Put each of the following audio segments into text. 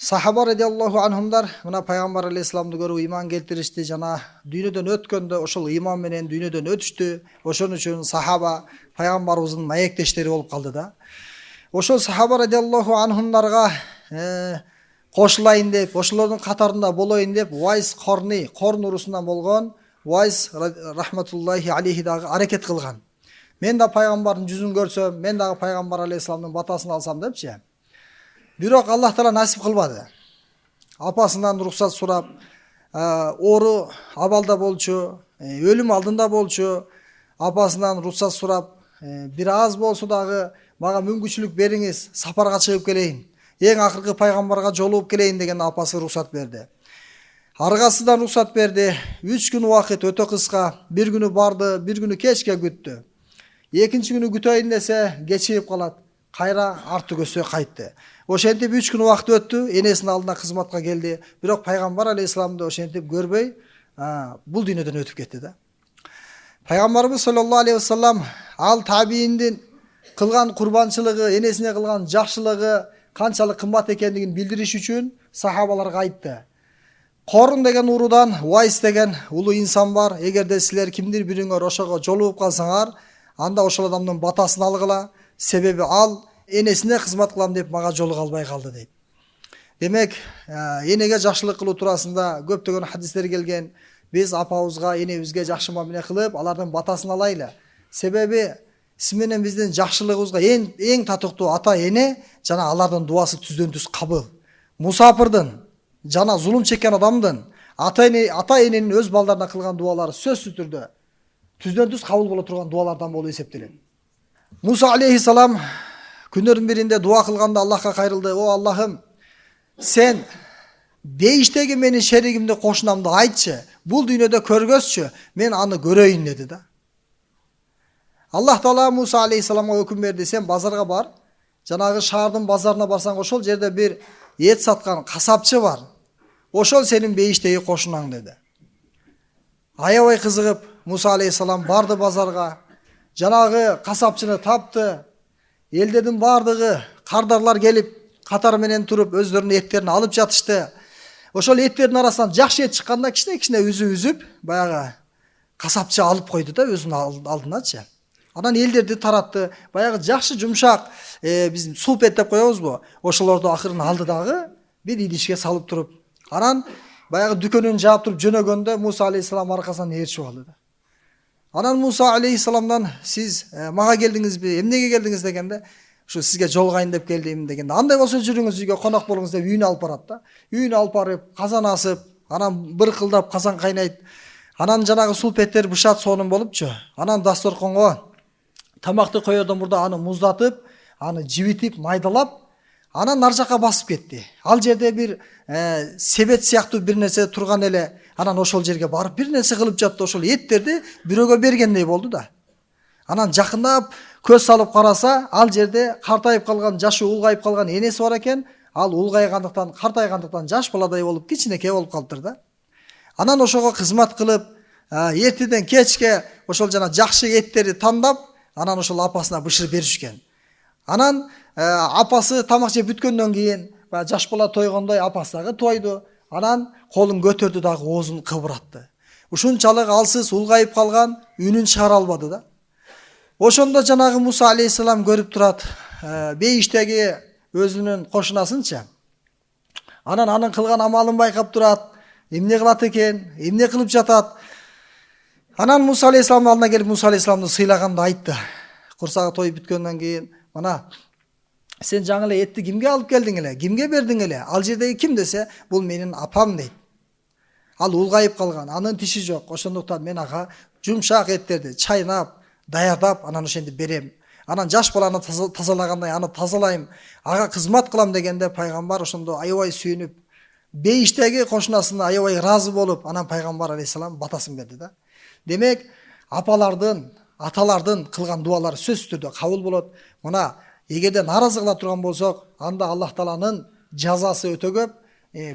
Sahaba radiyallahu anhumlar mına Peygamber aleyhissalamды көрүп иман келтиришти, жана дүйнөдөн өткөндө ошол иман менен дүйнөдөн өтүштү. Ошон үчүн сахаба пайгамбарыбыздын маектештери болуп калды да. Ошол сахаба радiyallahu anhumдарга кошулайын деп, ошолордун катарында болоюн деп Уайс Корни, Корн урусунан болгон Уайс рахматуллахи алейхи дагы аракет кылган. Мен да пайгамбардын жүзүн көрсөм, мен дагы пайгамбар алейхисаламдын батасын алсам депчи. Бирок Аллах Таала насип кылбады. Апасынан уруксат сурап, оору абалда болчу, өлүм алдында болчу, апасынан уруксат сурап, бир аз болсо дагы мага мүмкүнчүлүк бериңиз, сапарга чыгып келейин. Эң акыркы пайгамбарга жолугуп келейин деген апасы уруксат берди. Аргасыдан уруксат берди. 3 күн убакыт өтө кыска. Бир күнү барды, бир күнү кечке күттү. Экинчи күнү күтөйүн десе, кечигип калат. Кайра арты көсө кайтты. Ошентип 3 күн убакыт өттү, энесинин алдына кызматка келди. Бирок пайгамбар алейхисаламды ошентип көрбөй, бул дүйнөдөн өтүп кетти да. Пайгамбарыбыз саллаллаху алейхи вассалам ал табийиндин кылган курбанчылыгы, энесине кылган жакшылыгы канчалык кымбат экендигин билдириш үчүн сахабаларга айтты. Корун деген урудан Уайс деген улуу инсан бар. Эгерде силер кимдир бириңер ошого жолугуп калсаңар, анда ошол адамдын батасын алгыла. Себеби ал энесине кызмат кылам деп мага жолуга албай калды дейт. Демек, энеге жакшылык кылуу туурасында көптөгөн хадистер келген. Биз апабызга, энебизге жакшы мамиле кылып, алардын батасын алайлы. Себеби сиз менен биздин жакшылыгыбызга эң татыктуу ата эне жана алардын дуасы түздөн түз кабыл. Мусапырдын жана зулум чеккен адамдын ата эненин өз балдарына кылган дуалары сөзсүз түрдө түздөн түз кабыл боло турган дуалардан болуп эсептелет. Муса алейхиссалам күндөрдүн биринде дуа кылганда Аллахка кайрылды. О Аллахым, сен бейиштеги менин шеригимди, кошунамды айтчы, бул дүйнөдө көргөзчү, мен аны көрөйүн деди да. Аллах Таала Муса алейхиссаламга өкүм берди, сен базарга бар, жанагы шаардын базарына барсаң, ошол жерде бир эт саткан касапчы бар. Ошол сенин бейиштеги кошунаң деди. Аябай кызыгып Муса алейхиссалам барды базарга, жанагы касапчыны тапты. Элдердин бардыгы кардарлар келип, катар менен туруп, өздөрүнүн эттерин алып жатышты. Ошол эттердин арасынан жакшы эт чыкканда кичине үзүп, баягы касапчы алып койду да өзүнүн алдыначы. Анан элдерди таратты. Баягы жакшы жумшак, биз суп эт деп коебузбу? Ошолорду акырын алды дагы бир идишке салып туруп. Анан баягы дүкөнүн жаап туруп жөнөгөндө Муса алейхиссалам аркасынан ээрчип алды да. Анан Муса алейхиссаламдан сиз мага келдиңизби, эмнеге келдиңиз дегенде, ушу сизге жолугайын деп келдим дегенде, андай болсо жүрүңүз үйгө конок болуңуз деп үйүнө алып барат да. Үйүнө алып барып, казан асып, анан быркылдап казан кайнайт. Анан жанагы сулпеттер бышат сонун болупчу. Анан дасторконго тамакты коердон мурда аны муздатып, аны жибитип, майдалап, анан нар жакка басып кетти. Ал жерде бир себет сыяктуу бир нерсе турган эле. Анан ошол жерге барып бир нерсе кылып жатты, ошол эттерди бирөөгө бергендей болду да. Анан жакындап көз салып караса, ал жерде картайып калган, жашы улгайып калган энеси бар экен. Ал улгайгандыктан, картайгандыктан жаш баладай болуп, кичинекей болуп калыптыр да. Анан ошого кызмат кылып, эртеден кечке ошол жана жакшы эттерди тандап, анан ошол апасына бышыр беришкен. Анан апасы тамак жеп бүткөндөн кийин, жаш бала тойгондой апасы дагы тойду. Анан колун көтөрдү дагы оозун кыбыратты. Ушунчалык алсыз улгайып калган, үнүн чыгара албады да. Ошондо жанагы Муса алейхиссалам көрүп турат, бейиштеги өзүнүн кошунасынчы. Анан анын кылган амалын байкап турат, эмне кылат экен, эмне кылып жатат. Анан Муса алейхиссаламдын алдына келип Муса алейхиссаламды сыйлаганды айтты. Курсагы тоюп бүткөндөн кийин, мына сен жаңы эле этти кимге алып келдиң эле? Кимге бердиң эле? Ал жердеги ким десе, бул менин апам дейт. Ал улгайып калган, анын тиши жок. Ошондуктан мен ага жумшак эттерди чайнап, даярдап, анан ошентип берем. Анан жаш баланы тазалагандай аны тазалайм, ага кызмат кылам дегенде пайгамбар ошондо аябай сүйүнүп, бейиштеги кошунасына аябай ыраазы болуп, анан пайгамбар алейхисалам батасын берди да. Демек, апалардын, аталардын кылган дуалары сөзсүз түрдө кабыл болот. Мына эгерде наразы кыла турган болсок, анда Аллах Тааланын жазасы өтө көп.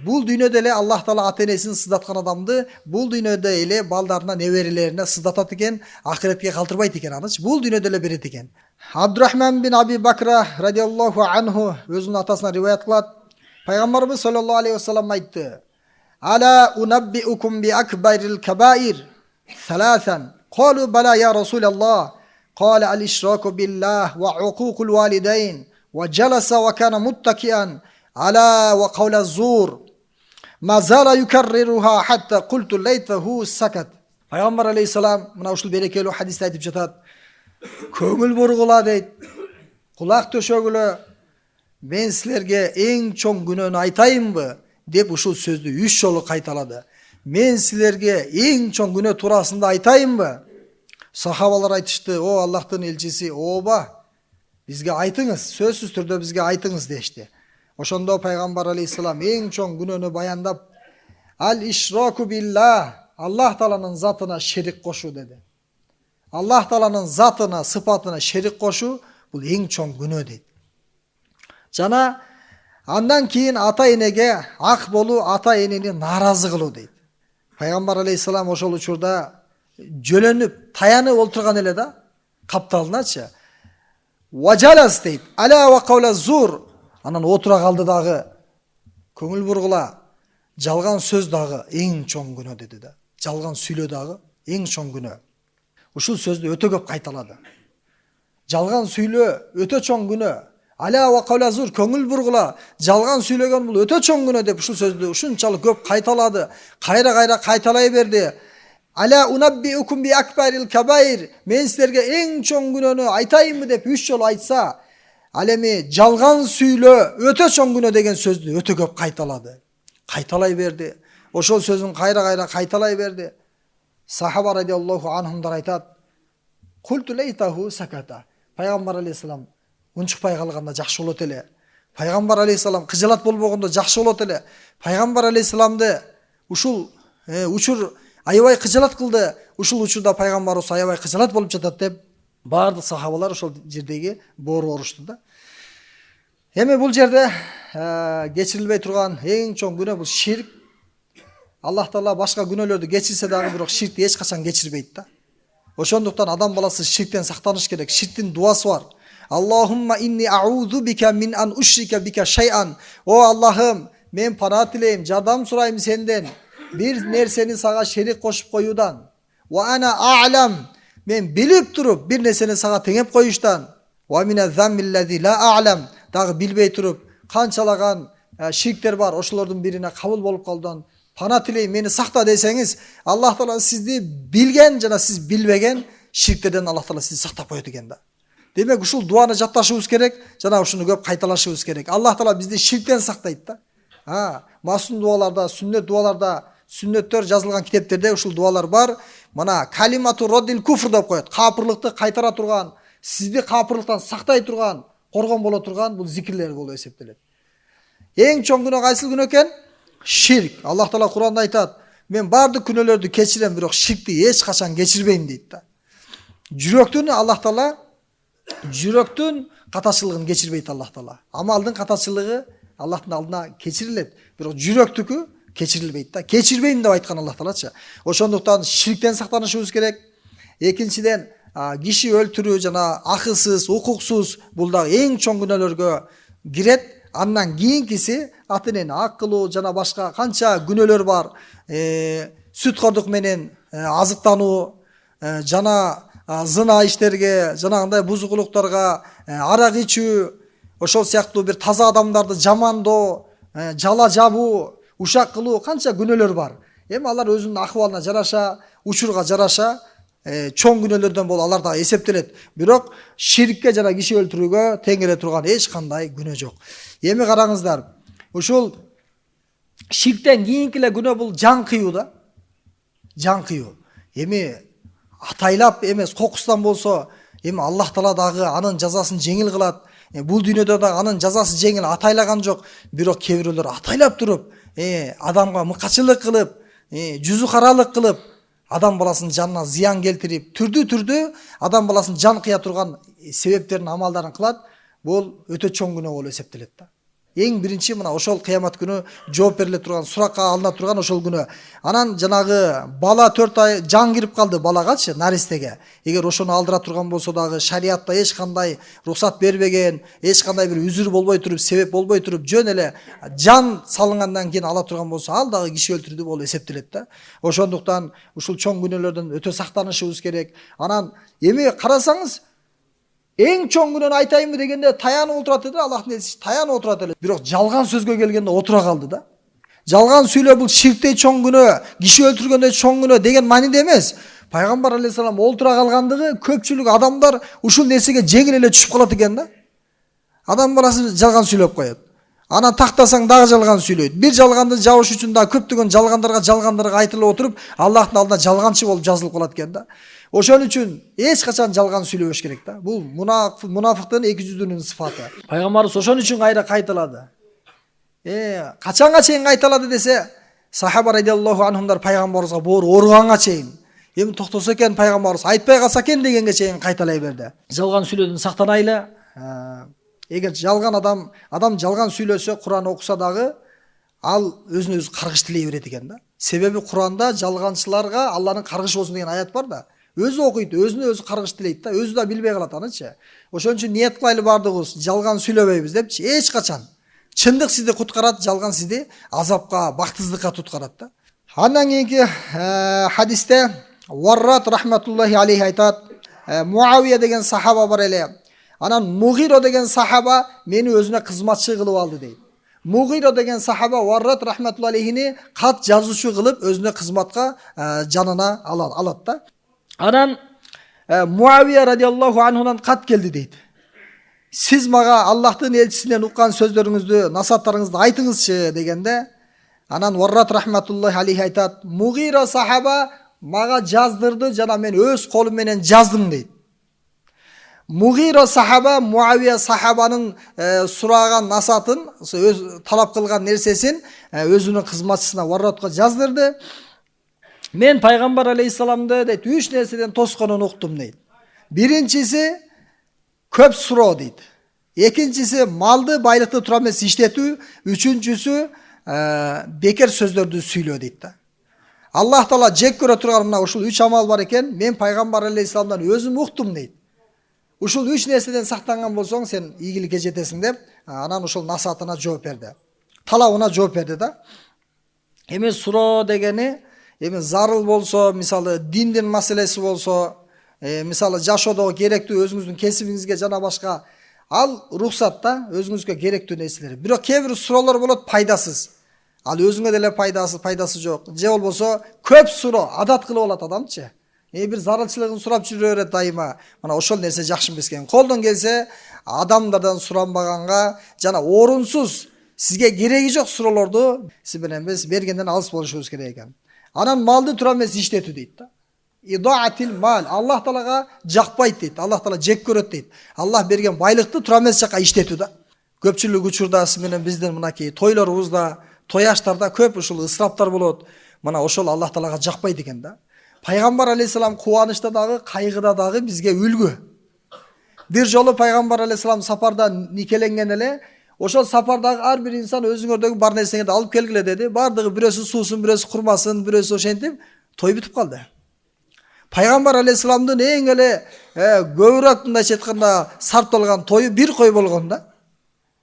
Бул дүйнөдө эле Аллах Таала ата энесин сыздаткан адамды бул дүйнөдө эле балдарына, неберелерине сыздатат экен, ахиретке калтырбайт экен анычы. Бул дүйнөдө эле берет экен. Абдурахман бин Аби Бакра радиаллаху анху өзүнүн атасынан риваят кылат. Peygamberimiz sallallahu aleyhi ve sellem aytdı. Ala unabbiukum bi akbaril kebair. Thalathan. Qalu bala ya Resulallah. Qala al işraku billah ve ukukul valideyn ve jalasa ve kana muttakian ala ve kavla zur. Ma zala yukarriruha hatta qultu leytehu sakat. Peygamber aleyhisselam mına uşul berekeli hadiste aytıp jatat. Köngül burgula deyt. Kulak töşөгүlө men sizlerge eң çoң günönü aytayınbı dep uşul sözdü 3 жолу kaytaladı. Men sizlerge eң çoң günö turasında aytayınbı? Sahabalar aytıştı, o Allah'tın elçisi, oba bizge aytыңыз, sözsüz türdө bizge aytыңыз deşti. Oşondo Peygamber aleyhisselam eң çoң günönü bayandap, al işraku billah, Allah Taala'nın zatına şerik koşu dedi. Allah Taala'nın zatına, sıfatına şerik koşu bul eң çoң günö deydi. Жана андан кийин ата энеге ак болуу, ата энени нааразы кылуу дейт. Пайгамбар алейхисалам ошол учурда жөлөнүп, таянып олтурган эле да, капталыначы. Важалас дейт. Ала ва каула зур. Анан отура калды дагы. Көңүл бургула, жалган сөз дагы эң чоң күнөө деди да. Жалган сүйлөө дагы эң чоң күнөө. Ушул сөздү өтө көп кайталады. Жалган сүйлөө өтө чоң күнөө. Ала ва каула зур, көңүл бургула, жалган сүйлөгөн бул өтө чоң күнөө деп ушул сөздү ушунчалык көп кайталады. Кайра кайталай берди. Ала унаббиукум би акбарил кабаир. Мен силерге эң чоң күнөнү айтайынбы деп 3 жолу айтса, ал эми жалган сүйлөө өтө чоң күнөө деген сөздү өтө көп кайталады. Кайталай берди. Ошол сөзүн кайра кайталай берди. Сахаба радиаллаху анхумдар айтат. Культу лейтаху саката. Пайгамбар алейхисалам унчукпай калганда жакшы болот эле. Пайгамбар алейхисалам кыжалат болбогондо жакшы болот эле. Пайгамбар алейхисаламды ушул учур аябай кыжалат кылды. Ушул учурда пайгамбарыбыз аябай кыжалат болуп жатат деп баардык сахабалар ошол жердеги боору орушту да. Эми бул жерде кечирилбей турган эң чоң күнөө бул ширк. Аллах Таала башка күнөөлөрдү кечирсе дагы бирок ширкти эч качан кечирбейт да. Ошондуктан адам баласы ширктен сактаныш керек. Ширктин дуасы бар. Allahumma inni a'udhu bika min an ushrika bika shay'an. O Allah'ım, men pana tileyim, jardam surayım senden. Bir nerseni sağa şerik koşup koyudan. Wa ana a'lam. Men bilip durup bir nerseni sağa tengep koyuştan. Wa minaz zammillezi la a'lam. Dagı bilbey turup kançalagan şirkler var. Oşolordun birine kabul bolup kaldan. Pana tileyim, meni sakta deseniz, Allah Taala sizni bilgen jana siz bilbegen şirklerden Allah Taala sizni saktap koyot eken da. Demek ушул дуаны жатташыбыз керек, жана ушуну көп кайталашыбыз керек. Аллах Таала бизди ширктен сактайт да. Масум дуаларда, сүннөттөр жазылган китептерде ушул дуалар бар. Мына калимату роддил куфр деп коет. Капырлыкты кайтара турган, сизди капырлыктан сактай турган, коргон боло турган бул зикирлер болуп эсептелет. Эң чоң күнөө кайсы күнөө экен? Ширк. Аллах Таала Куранда айтат: "Мен бардык күнөөлөрдү кечирем, бирок ширкти эч качан кечирбейм" дейт да. Жүрөктүн Аллах Таала жүрөктүн катачылыгын кечирбейт Аллах Таала. Амалдын катачылыгы Аллахтын алдына кечирилет, бирок жүрөктүкү кечирилбейт да. Кечирбейм деп айткан Аллах Таалачы. Ошондуктан ширктен сактанышыбыз керек. Экинчиден, киши өлтүрүү жана акысыз, укуксуз бул да эң чоң күнөөлөргө кирет. Андан кийинкиси ата энени ак кылуу жана башка канча күнөөлөр бар. Сүткордук менен азыктануу жана зына иштерге, жанагындай бузукулуктарга, арак ичүү, ошол сыяктуу бир таза адамдарды жамандоо, жала жабуу, ушак кылуу канча күнөөлөр бар. Эми алар өзүнүн акыбалына жараша, учурга жараша чоң күнөөлөрдөн болуп алар да эсептелет. Бирок ширкке жана киши өлтүрүүгө тең келе турган эч кандай күнөө жок. Эми караңыздар, ушул ширктен кийинки эле күнөө бул жан кыюу да. Жан кыюу. Эми атайлап эмес кокустан болсо, эми Аллах Таала дагы анын жазасын жеңил кылат. Бул дүйнөдө да анын жазасы жеңил атайлаган жок. Бирок кээ бирөөлөр атайлап туруп, адамга мыкачылык кылып, жүзү каралык кылып, адам баласынын жанына зыян келтирип, түрдүү адам баласынын жан кыя турган себептерин, амалдарын кылат. Бул өтө чоң күнөө болуп эсептелет да. Эң биринчи мына ошол кыямат күнү жооп бериле турган, суракка алына турган ошол күнү. Анан жанагы бала 4 ай жан кирип калды балагачы, наристеге. Эгер ошону алдыра турган болсо дагы шариатта эч кандай рухсат бербеген, эч кандай бир үзүр болбой туруп, себеп болбой туруп, жөн эле жан салынгандан кийин ала турган болсо, ал дагы киши өлтүрдү болуп эсептелет да. Ошондуктан ушул чоң күнөөлөрдөн өтө сактанышыбыз керек. Анан эми карасаңыз, эң чоң күнөөнү айтайынбы дегенде таянып отурат эле, Аллахтын элчиси таянып отурат эле. Бирок жалган сөзгө келгенде отура калды да. Жалган сүйлөө бул ширктей чоң күнөө, киши өлтүргөндөй чоң күнөө деген мааниде эмес. Пайгамбар алейхисалам олтура калгандыгы көпчүлүк адамдар ушул нерсеге жеңил эле түшүп калат экен да. Адам баласы жалган сүйлөп коет. Анан тактасаң дагы жалган сүйлөйт. Бир жалганды жабыш үчүн да көптөгөн жалгандарга айтылып отуруп, Аллахтын алдында жалганчы болуп жазылып калат экен да. Ошон үчүн эч качан жалган сүйлөбөш керек да. Бул мунафыктын эки жүздүүнүн сыфаты. Пайгамбарыбыз ошон үчүн кайра кайталады. Качанга чейин кайталады десе, сахаба радиаллаху анхумдар пайгамбарыбызга боору ооруганга чейин, эми токтосо экен пайгамбарыбыз, айтпай калса экен дегенге чейин кайталай берди. Жалган сүйлөөдөн сактанайлы. Эгер жалган адам жалган сүйлөсө, Куран окуса дагы, ал өзүнө өзү каргыш тилей берет экен да. Себеби Куранда жалганчыларга Алланын каргышы болсун деген аят бар да. Өзү окуйт, өзүнө өзү каргыш тилейт да, өзү да билбей калат анычы. Ошон үчүн ниет кылайлы бардыгыбыз, жалган сүйлөбөйбүз депчи, эч качан. Чындык сизди куткарат, жалган сизди азапка, бактсыздыкка туткарат да. Андан кийинки хадисте Варрат рахматуллахи алейхи айтат, Муавия деген сахаба бар эле. Анан Мугиро деген сахаба мени өзүнө кызматчы кылып алды дейт. Мугиро деген сахаба Варрат рахматуллахи алейхини кат жазуучу кылып өзүнө кызматка жанына алат да. Анан Муавия радиаллаху анхунан кат келди дейт. Сиз мага Аллахтын элчисинен уккан сөздөрүңүздү, насааттарыңызды айтыңызчы дегенде, анан Варрат рахматуллахи алейхи айтат, Мугиро сахаба мага жаздырды, жана мен өз колум менен жаздым дейт. Мугиро сахаба Муавия сахабанын сураган насатын, өз талап кылган нерсесин өзүнүн кызматчысына Варратка жаздырды. Мен пайгамбар алейхисаламды дейт 3 нерседен тосконун уктум дейт. Биринчиси көп суроо дейт. Экинчиси малды, байлыкты тура эмес иштетүү, үчүнчүсү бекер сөздөрдү сүйлөө дейт да. Аллах Таала жек көрө турган мына ушул 3 амал бар экен, мен пайгамбар алейхисаламдан өзүм уктум дейт. Ушул 3 нерседен сактанган болсоң, сен ийгиликке жетесиң деп, анан ушул насаатына жооп берди. Талабына жооп берди да. Эми суроо дегени, эми зарыл болсо, мисалы диндин маселеси болсо, мисалы жашоодо керектүү өзүңүздүн кесибиңизге жана башка, ал рухсат да, өзүңүзгө керектүү нерселер. Бирок кээ бир суроолор болот пайдасыз. Ал өзүңө деле пайдасы жок. Же болбосо көп суроо адат кылып алат адамчы. Бир зарылчылыгын сурап жүрө берет дайыма. Мына ошол нерсе жакшы эмес экен. Колдон келсе адамдардан суранбаганга жана орунсуз сизге кереги жок суроолорду сиз менен биз бергенден алыс болушубуз керек экен. Анан малды тура эмес иштетүү дейт да. Идаатил мал. Аллах Таалага жакпайт дейт. Аллах Таала жек көрөт дейт. Аллах берген байлыкты тура эмес жака иштетүү да. Көпчүлүк учурда сиз менен биздин мынакей тойлорубузда, тояштарда көп ушул ысраптар болот. Мына ошол Аллах Таалага жакпайт экен да. Пайгамбар алейхисалам кубанычта дагы, кайгыда дагы бизге үлгү. Бир жолу пайгамбар алейхисалам сапарда никеленген эле, ошол сапардагы ар бир инсан өзүңөрдөгү бар нерсеңерди алып келгиле деди. Бардыгы бирөөсү суусун, бирөөсү курмасын, бирөөсү ошентип той бүтүп калды. Пайгамбар алейхисаламдын эң эле көбүрөөк мындайча айтканда сарпталган тою бир кой болгон да.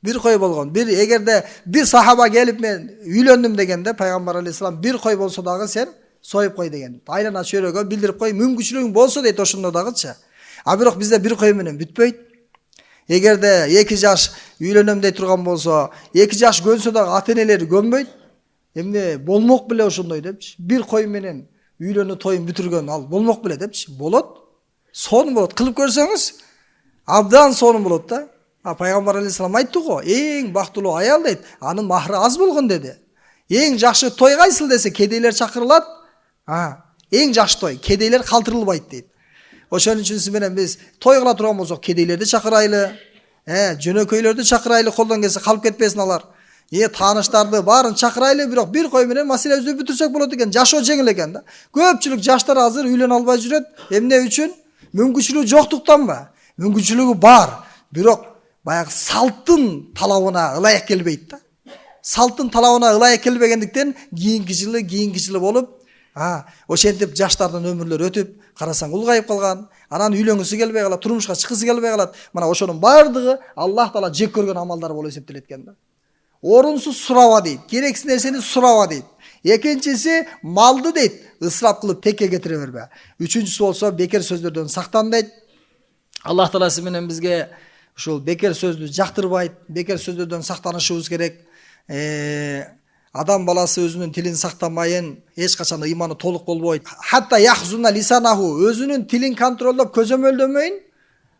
Бир кой болгон. Эгерде бир сахаба келип мен үйлөндүм дегенде пайгамбар алейхисалам бир кой болсо дагы сен союп кой деген. Айлана чөйрөгө билдирип кой, мүмкүнчүлүгүң болсо дейт ошондо дагычы. А бирок бизде бир кой менен бүтпөйт. Эгерде 2 жаш үйлөнөм дей турган болсо, 2 жаш көнсө дагы ата-энелери көнбөйт. Эмне болмок беле ошондой депчи. Бир кой менен үйлөнүү тоюн бүтүргөн ал болмок беле депчи. Болот. Сонун болот. Кылып көрсөңүз, абдан сонун болот да. Пайгамбар алейхисалам айтты го, эң бактылуу аял дейт, анын махры аз болгон деди. Эң жакшы той кайсыл десе, кедейлер чакырылат. Эң жакшы той, кедейлер калтырылбайт дейт. Ошон үчүн сиз менен биз той кыла турган болсок, кедейлерди чакырайлы, жөнөкөйлөрдү чакырайлы, колдон келсе калып кетпесин алар. Тааныштарды баарын чакырайлы, бирок бир кой менен маселебизди бүтүрсөк болот экен, жашоо жеңил экен да. Көпчүлүк жаштар азыр үйлөнө албай жүрөт. Эмне үчүн? Мүмкүнчүлүгү жоктуктанбы? Мүмкүнчүлүгү бар, бирок баягы салттын талабына ылайык келбейт да. Салттын талабына ылайык келбегендиктен кийинки жылы болуп, ошентип жаштардын өмүрлөрү өтүп, карасаң улгайып калган, анан үйлөнгүсү келбей калат, турмушка чыккысы келбей калат. Мына ошонун бардыгы Аллах Таала жек көргөн амалдар болуп эсептелет экен да. Орунсуз сураба дейт, керексиз нерсени сураба дейт. Экинчиси малды дейт, ысырап кылып текке кетире бербе. Үчүнчүсү болсо бекер сөздөрдөн сактан дейт. Аллах Тааласы менен бизге ушул бекер сөздү жактырбайт, бекер сөздөрдөн сактанышыбыз керек. Адам баласы өзүнүн тилин сактамайын, эч качан ыйманы толук болбойт. Хатта яхзуна лисанаху, өзүнүн тилин контролдоп көзөмөлдөмөйүн,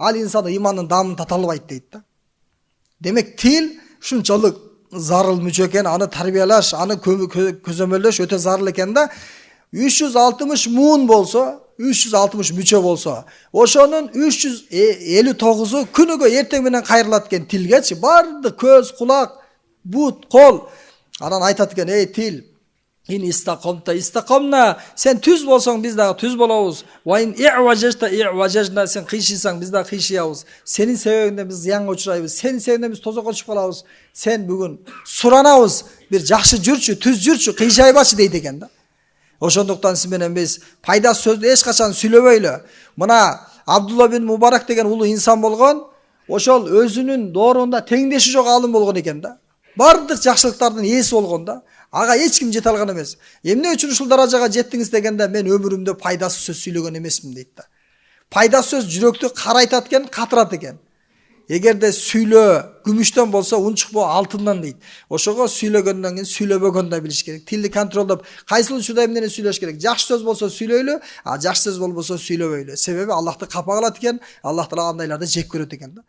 ал инсан ыймандын дамын тата албайт дейт да. Демек тил ушунчалык зарыл мүчө экен, аны тарбиялаш, аны көзөмөлдөш өтө зарыл экен да. 360 муун болсо, 360 мүчө болсо, ошонун 359-у күнүгө эртең менен кайрылат экен тилгечи. Бардык көз, кулак, бут, кол. Анан айтат экен, эй тил, ин истакомна, сен түз болсоң биз дагы түз болобуз. Вайн и'важажна, сен кыйшыйсаң биз дагы кыйшыябыз. Сенин себебинден биз зыянга учурайбыз. Сенин себебинден биз тозокко түшүп калабыз. Сен бүгүн суранабыз, бир жакшы жүрчү, түз жүрчү, кыйшайбачы дейт экен да. Ошондуктан сиз менен биз пайдасыз сөздү эч качан сүйлөбөйлү. Мына Абдулла бин Мубарак деген улуу инсан болгон, ошол өзүнүн доорунда теңдеши жок алым болгон экен да. Бардык жакшылыктардын ээси болгон да. Ага эч ким жете алган эмес. Эмне үчүн ушул даражага жеттиңиз дегенде, мен өмүрүмдө пайдасыз сөз сүйлөгөн эмесмин дейт да. Пайдасыз сөз жүрөктү карайтат экен, катырат экен. Эгерде сүйлөө күмүштөн болсо, унчукпо алтындан дейт. Ошого сүйлөгөндөн кийин сүйлөбөгөндү да билиш керек. Тилди контролдоп, кайсыл учурда эмнени сүйлөш керек. Жакшы сөз болсо сүйлөйлү, жакшы сөз болбосо сүйлөбөйлү. Себеби Аллахты капа кылат экен, Аллах Таала андайларды жек көрөт экен да.